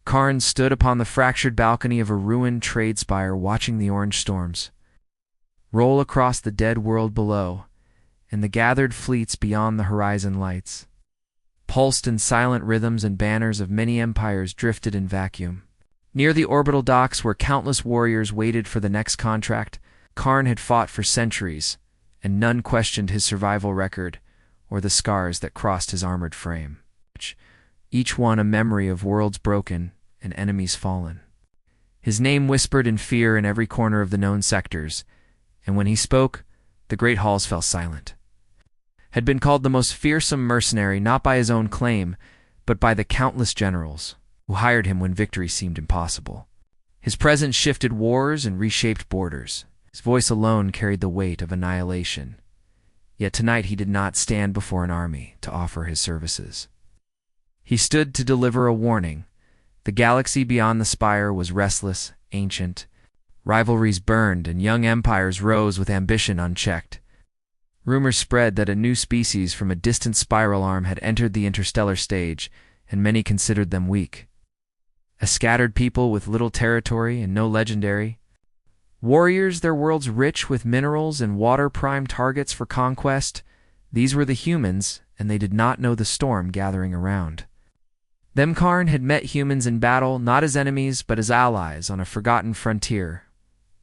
Karn stood upon the fractured balcony of a ruined trade spire watching the orange storms roll across the dead world below, and the gathered fleets beyond the horizon lights. Pulsed in silent rhythms and banners of many empires drifted in vacuum. Near the orbital docks where countless warriors waited for the next contract, Karn had fought for centuries, and none questioned his survival record or the scars that crossed his armored frame, each one a memory of worlds broken and enemies fallen. His name whispered in fear in every corner of the known sectors, and when he spoke, the great halls fell silent. Had been called the most fearsome mercenary not by his own claim, but by the countless generals who hired him when victory seemed impossible. His presence shifted wars and reshaped borders. His voice alone carried the weight of annihilation. Yet tonight he did not stand before an army to offer his services. He stood to deliver a warning. The galaxy beyond the spire was restless, ancient. Rivalries burned, and young empires rose with ambition unchecked. Rumors spread that a new species from a distant spiral arm had entered the interstellar stage, and many considered them weak. A scattered people with little territory and no legendary. Warriors, their worlds rich with minerals and water-prime targets for conquest. These were the humans, and they did not know the storm gathering around. Them Karn had met humans in battle, not as enemies, but as allies on a forgotten frontier.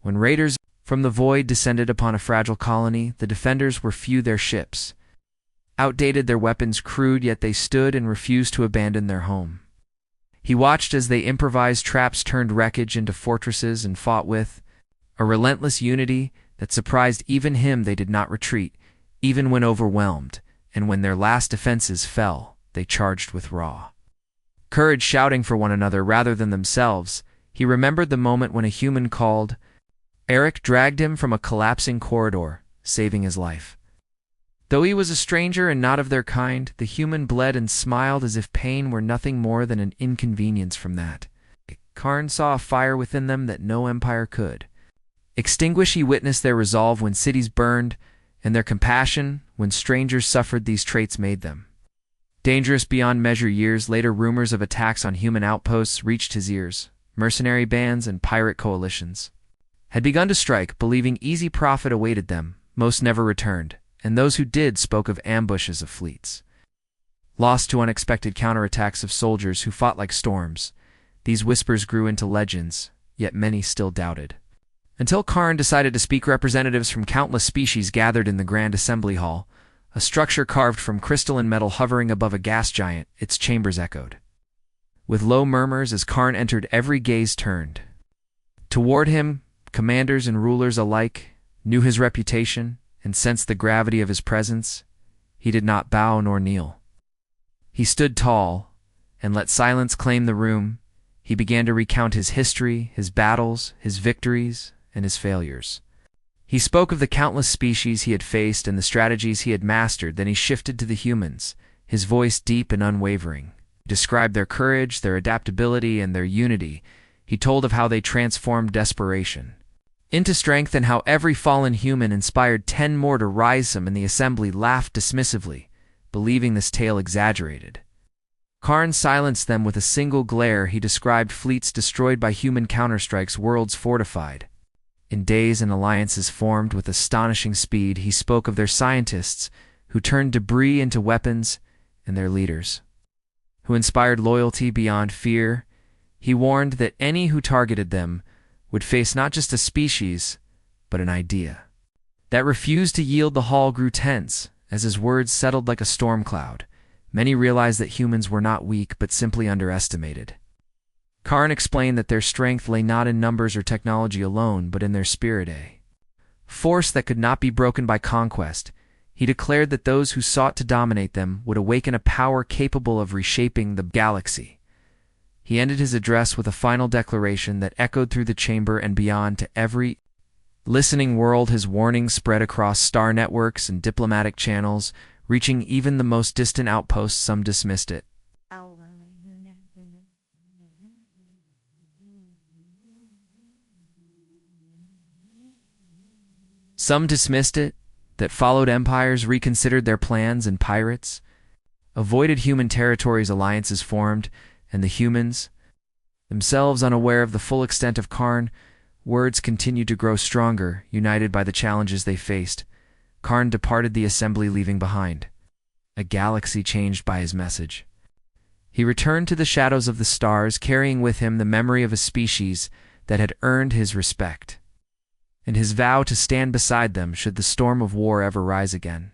When raiders from the void descended upon a fragile colony, the defenders were few their ships. Outdated, their weapons crude, yet they stood and refused to abandon their home. He watched as they improvised traps turned wreckage into fortresses and fought with a relentless unity that surprised even him. They did not retreat, even when overwhelmed, and when their last defenses fell, they charged with raw courage, shouting for one another rather than themselves. He remembered the moment when a human called Eric dragged him from a collapsing corridor, saving his life. Though he was a stranger and not of their kind, the human bled and smiled as if pain were nothing more than an inconvenience from that. Karn saw a fire within them that no empire could extinguish. He witnessed their resolve when cities burned, and their compassion when strangers suffered. These traits made them dangerous beyond measure. Years later, rumors of attacks on human outposts reached his ears. Mercenary bands and pirate coalitions had begun to strike, believing easy profit awaited them. Most never returned, and those who did spoke of ambushes of fleets, lost to unexpected counterattacks of soldiers who fought like storms. These whispers grew into legends, yet many still doubted. Until Karn decided to speak. Representatives from countless species gathered in the Grand Assembly Hall, a structure carved from crystal and metal hovering above a gas giant. Its chambers echoed with low murmurs as Karn entered. Every gaze turned toward him. Commanders and rulers alike knew his reputation and sensed the gravity of his presence. He did not bow nor kneel. He stood tall and let silence claim the room. He began to recount his history, his battles, his victories, and his failures. He spoke of the countless species he had faced and the strategies he had mastered. Then he shifted to the humans, his voice deep and unwavering. He described their courage, their adaptability, and their unity. He told of how they transformed desperation into strength, and how every fallen human inspired 10 more to rise. Some in the assembly laughed dismissively, believing this tale exaggerated. Karn silenced them with a single glare. He described fleets destroyed by human counterstrikes, worlds fortified in days, and alliances formed with astonishing speed. He spoke of their scientists who turned debris into weapons, and their leaders who inspired loyalty beyond fear. He warned that any who targeted them would face not just a species, but an idea that refused to yield. The hall grew tense as his words settled like a storm cloud. Many realized that humans were not weak, but simply underestimated. Karn explained that their strength lay not in numbers or technology alone, but in their spirit, a force that could not be broken by conquest. He declared that those who sought to dominate them would awaken a power capable of reshaping the galaxy. He ended his address with a final declaration that echoed through the chamber and beyond. To every listening world, his warning spread across star networks and diplomatic channels, reaching even the most distant outposts. Some dismissed it that followed empires, reconsidered their plans, and pirates avoided human territories. Alliances formed, and the humans Themselves unaware of the full extent of Karn, words continued to grow stronger, united by the challenges they faced. Karn departed the assembly, leaving behind a galaxy changed by his message. He returned to the shadows of the stars, carrying with him the memory of a species that had earned his respect, and his vow to stand beside them should the storm of war ever rise again.